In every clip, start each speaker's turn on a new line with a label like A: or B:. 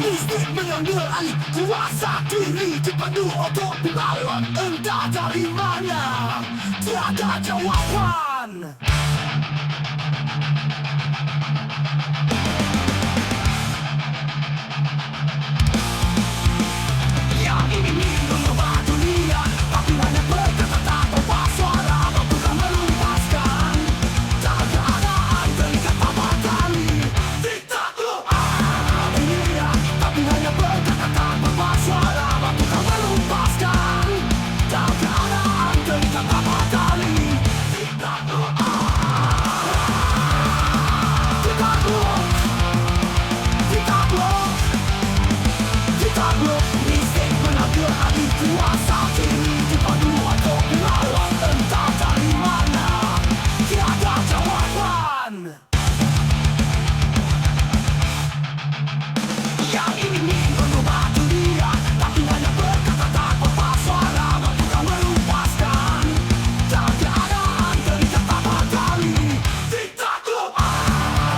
A: Mistik mengambil alih kuasa diri dipandu otot lawan, entah dari mana tiada jawaban. Yang ingin mengubah dunia, tapi hanya berkata tanpa suara mampukan melepaskan. Tak keadaan terikat tanpa tali. Diktator dunia, tapi hanya berkata tanpa suara mampukan melepaskan. Tak keadaan terikat tanpa tali. Diktator, diktator, diktator, diktator. Mistik mengambil alih kuasa diri dipandu otot lawan, entah dari mana tiada jawaban. Yang ingin mengubah dunia, tapi hanya berkata tanpa suara mampukan melepaskan. Tak keadaan terikat tanpa tali. Diktator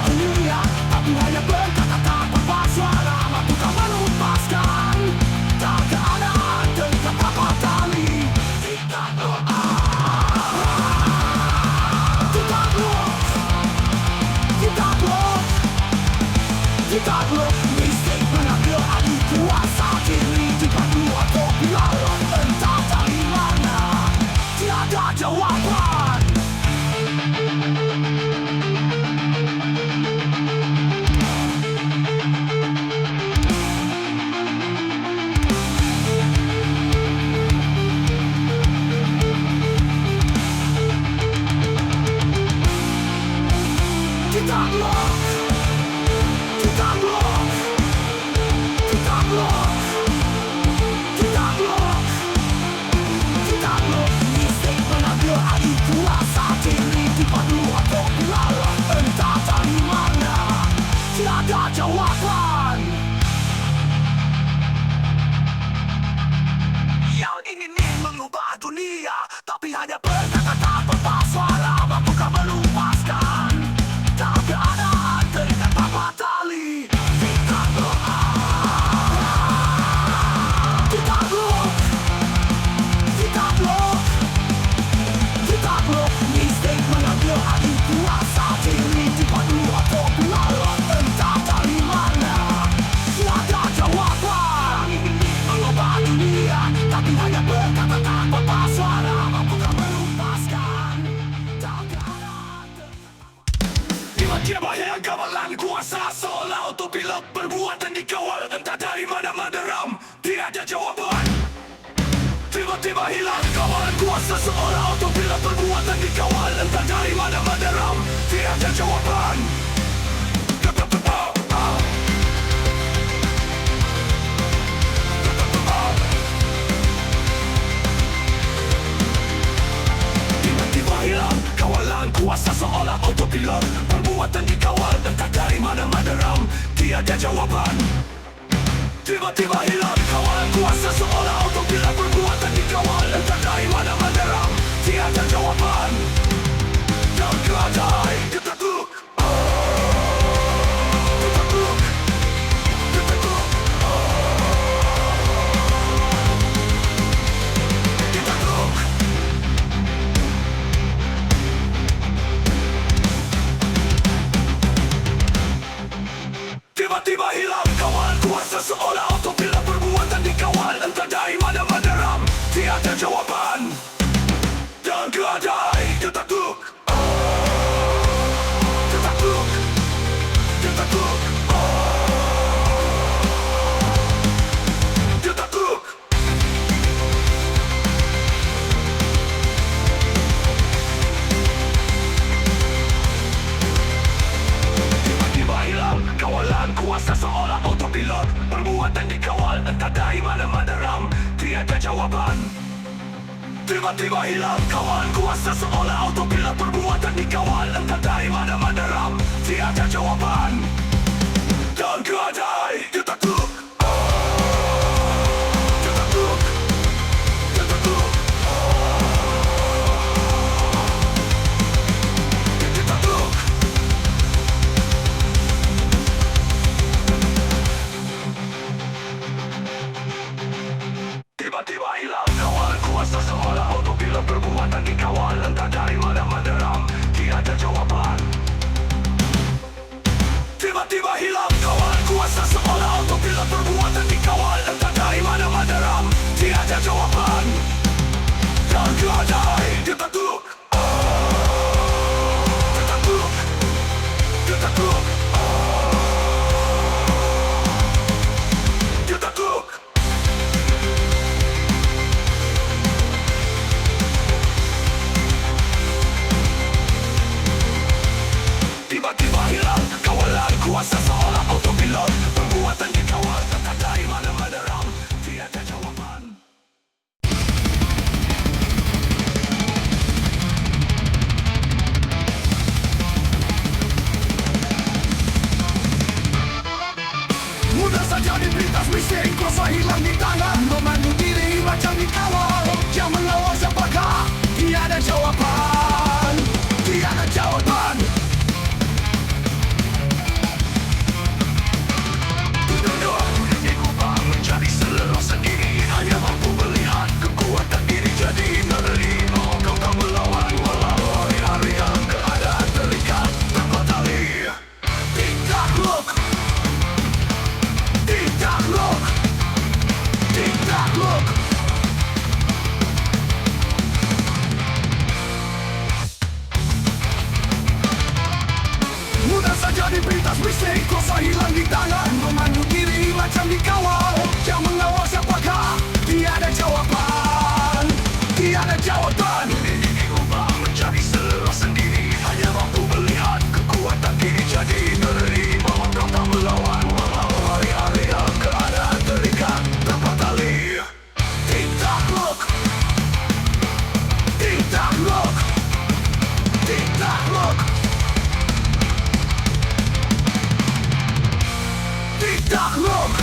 A: dunia, tapi hanya berkata tanpa suara mampukan melepaskan. Tak keadaan terikat tanpa tali. Diktator, diktator, diktator, diktator. Mistik mengambil alih kuasa diri dipandu otot lawan, entah dari mana tiada jawaban. Diktator, diktator, diktator, diktator, diktator. Mistik mengambil alih kuasa diri dipandu otot lawan, entah dari mana tiada jawaban. Yang ingin mengubah dunia, tapi hanya berkata tanpa suara mampukan melepaskan. Tak keadaan terikat tanpa tali. Diktator, diktator, diktator, diktator. Mistik mengambil alih kuasa diri dipandu otot lawan, entah dari mana tiada jawaban. Ingin mengubah dunia, tapi hanya berkata tanpa suara mampukan melepaskan. Tak keadaan tiba-tiba yang gamelan kuasa seolah autopilot perbuatan dikawal, entah dari mana menderam tiada jawaban. Tiba-tiba hilang kawalan kuasa seolah autopilot perbuatan dikawal, entah dari mana menderam tiada jawaban. Tiba-tiba hilang kawalan kuasa seolah autopilot perbuatan dikawal, entah dari mana menderam tiada jawaban. Tiba-tiba hilang kawalan kuasa seolah autopilot perbuatan dikawal, entah dari mana menderam tiada jawaban. Dan keadaan diktator, diktator, diktator, diktator. Tiba-tiba hilang kawalan kuasa seolah autopilot perbuatan dikawal, entah dari mana menderam tiada jawaban. Dan keadaan diktator, diktator, diktator, diktator. Tiba-tiba hilang kawalan kuasa seolah autopilot perbuatan dikawal, entah dari mana menderam tiada jawaban. Tiba-tiba hilang kawalan kuasa seolah autopilot perbuatan dikawal, entah dari mana menderam tiada jawaban. Dan keadaan diktator, diktator, diktator, diktator. Tiba-tiba hilang kawalan kuasa seolah autopilot perbuatan dikawal entah dari mana menderam, tiada jawaban. Tiba-tiba hilang kawalan kuasa seolah autopilot perbuatan dikawal entah dari mana menderam, tiada jawaban. Dan keadaan ditakluk, ditakluk, ditakluk, ditakluk. Tiba-tiba hilang kawalan kuasa seolah autopilot perbuatan dikawal entah dari mana menderam, tiada jawaban. Mudah saja dipintas bising, kuasa hilang di tangan, memandu diri macam dikawal. Yang mengawal siapakah? Tiada jawaban, tiada jawaban. Duduk, diubah menjadi selera sendiri, hanya mampu melihat kekuatan diri jadi menerima. Kau tak melawan walau hari-hari yang keadaan terikat tanpa tali. Ditakluk, ditakluk, ditakluk. Mudah saja dipintas bising, kuasa hilang di tangan, memandu diri macam dikawal. Yang mengawal siapakah? Tiada jawaban, tiada jawaban. Ini diubah menjadi selera sendiri, hanya mampu melihat kekuatan diri jadi menerima. Kau tak melawan walau hari-hari yang keadaan terikat tanpa tali. Ditakluk, ditakluk, ditakluk, ditakluk.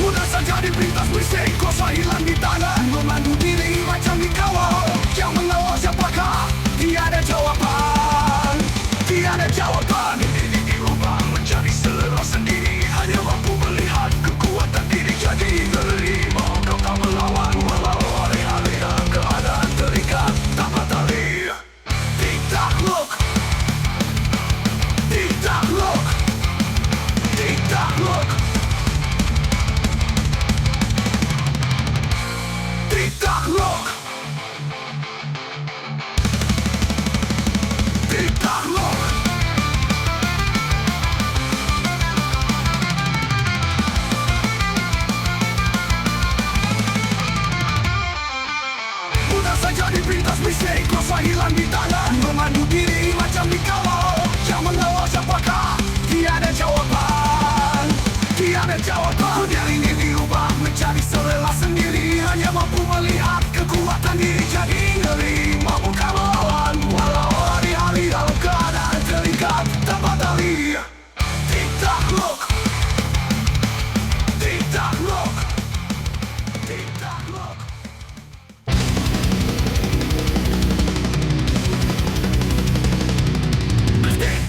A: Mudah saja dipintas bising, kuasa hilang di tangan, memandu diri macam dikawal. Yang mengawal siapakah? Tiada jawaban, tiada jawaban. Ini diubah menjadi selera sendiri, hanya mampu melihat kekuatan diri jadi menerima. Kau tak melawan walau hari-hari yang keadaan terikat tanpa tali. Ditakluk, ditakluk, ditakluk, ditakluk, ditakluk. Mudah saja dipintas bising, kuasa hilang di tangan, memandu diri macam dikawal. Yang mengawal siapakah? Tiada jawaban, tiada jawaban. Dunia ini diubah menjadi selera sendiri, hanya mampu melihat kekuatan diri jadi ngeri. Mampukah melawan walau hari-hari dalam keadaan terikat tanpa tali. Ditakluk, ditakluk, ditakluk.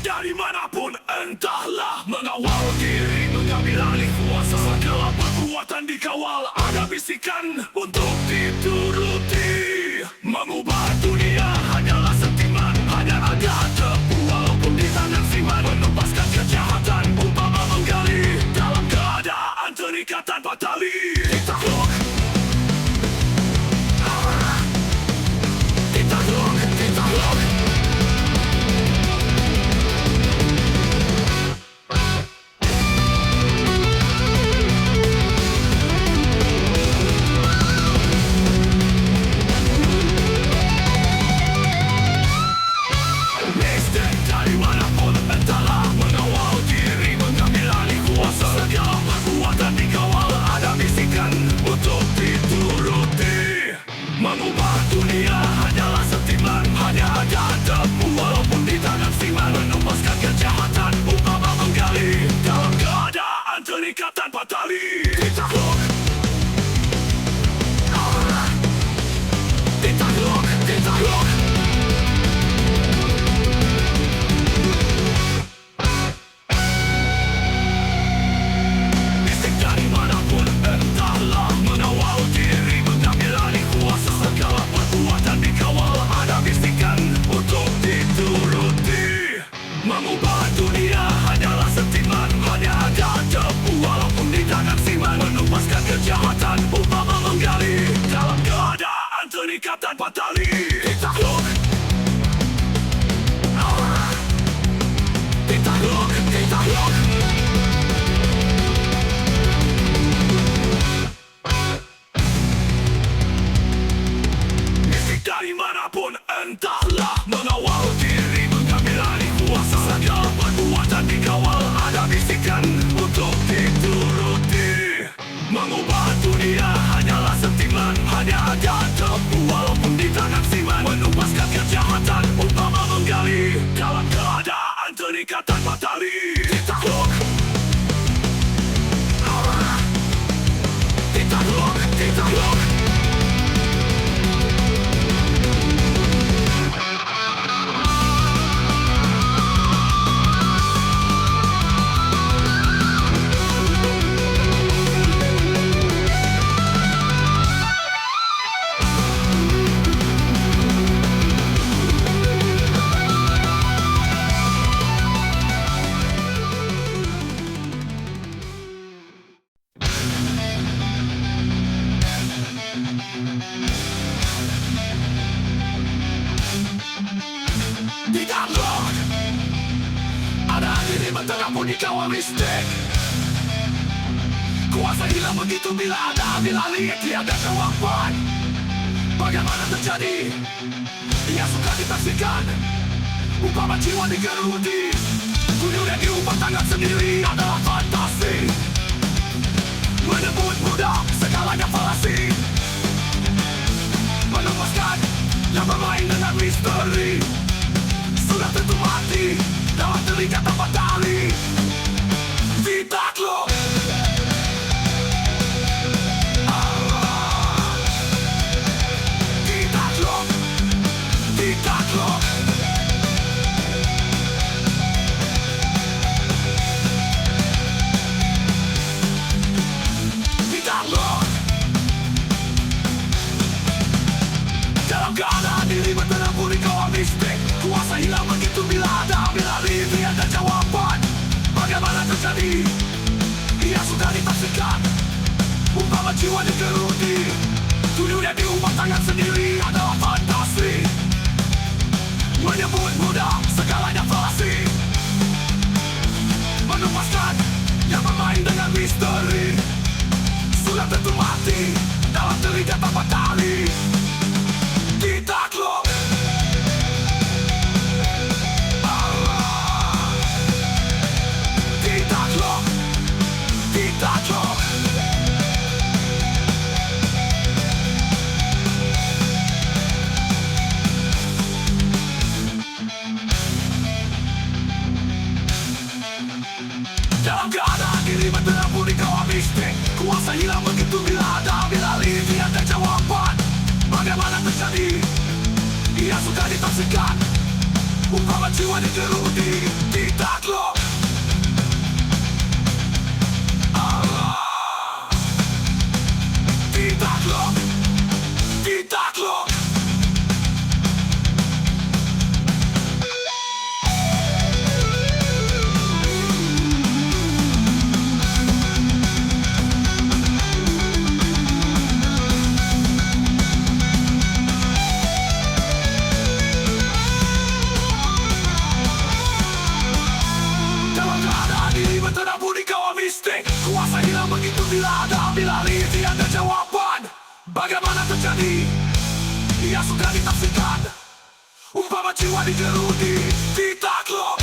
A: Dari manapun entahlah, mengawal diri, mengambil alih kuasa. Segala perbuatan dikawal, ada bisikan untuk dituruti. Mengubah dunia hanyalah sentiman, hanya ada tepu walaupun di tangan siman. Menempaskan kejahatan umpama menggali dalam keadaan terikat tanpa tali. Ditakluk, ditakluk, ditakluk. Dari manapun entahlah, mengawal diri, mengambil alih kuasa. Segala perbuatan dikawal, ada bisikan untuk dituruti. Mengubah dunia hanyalah sentiman, hanya ada tepu walaupun di tangan siman. Menempaskan kejahatan umpama menggali dalam keadaan terikat tanpa tali. Ditakluk, ditakluk, ditakluk. terikat tanpa tali. Ditakluk, ditakluk, ditakluk. Mistik dari manapun entahlah, mengawal diri, mengambil alih kuasa. Segala perbuatan dikawal, ada bisikan untuk dituruti. Mengubah dunia hanyalah sentilan, hanya ada tepu walaupun di tangan siman. Menupaskan kejahatan umpama menggali dalam keadaan terikat tanpa tali. Ditakluk, ditakluk, ditakluk. Ditakluk, ada diri berterapun di kawah mistik. Kuasa hilang begitu bila ada ambil alih, tiada jawaban. Bagaimana terjadi? Ia suka ditaksikan, umpama jiwa digeruti. Dunia diubah tangan sendiri adalah fantasi. Menyebut mudah segalanya falasi. Melepaskan yang bermain dengan misteri. Sudah tentu mati dalam terikat tanpa tali. Ditakluk, ditakluk, ditakluk. Ditakluk. Dalam keadaan diri berterapun di kawah mistik. Kuasa hilang begitu bila ada ambil alih, tiada jawaban. Bagaimana terjadi? Ia sudah ditaksikan, umpama jiwa digeruti. Dunia diubah tangan sendiri adalah fantasi. Menyebut mudah segalanya falasi. Menupaskan yang bermain dengan misteri. Sudah tentu mati dalam terikat tanpa tali. Ditakluk, ditakluk, ditakluk. Dalam keadaan diri berterapun di kawah mistik. Kuasa hilang begitu bila ada ambil alih, tiada jawaban. Bagaimana terjadi? Ia sudah ditaksikan, umpama jiwa digeruti. Ditakluk, ditakluk, ditakluk. Berterapun di kawah mistik. Kuasa hilang begitu bila ada ambil alih, tiada jawaban. Bagaimana terjadi? Ia sudah ditaksikan, umpama jiwa digeruti. Ditakluk,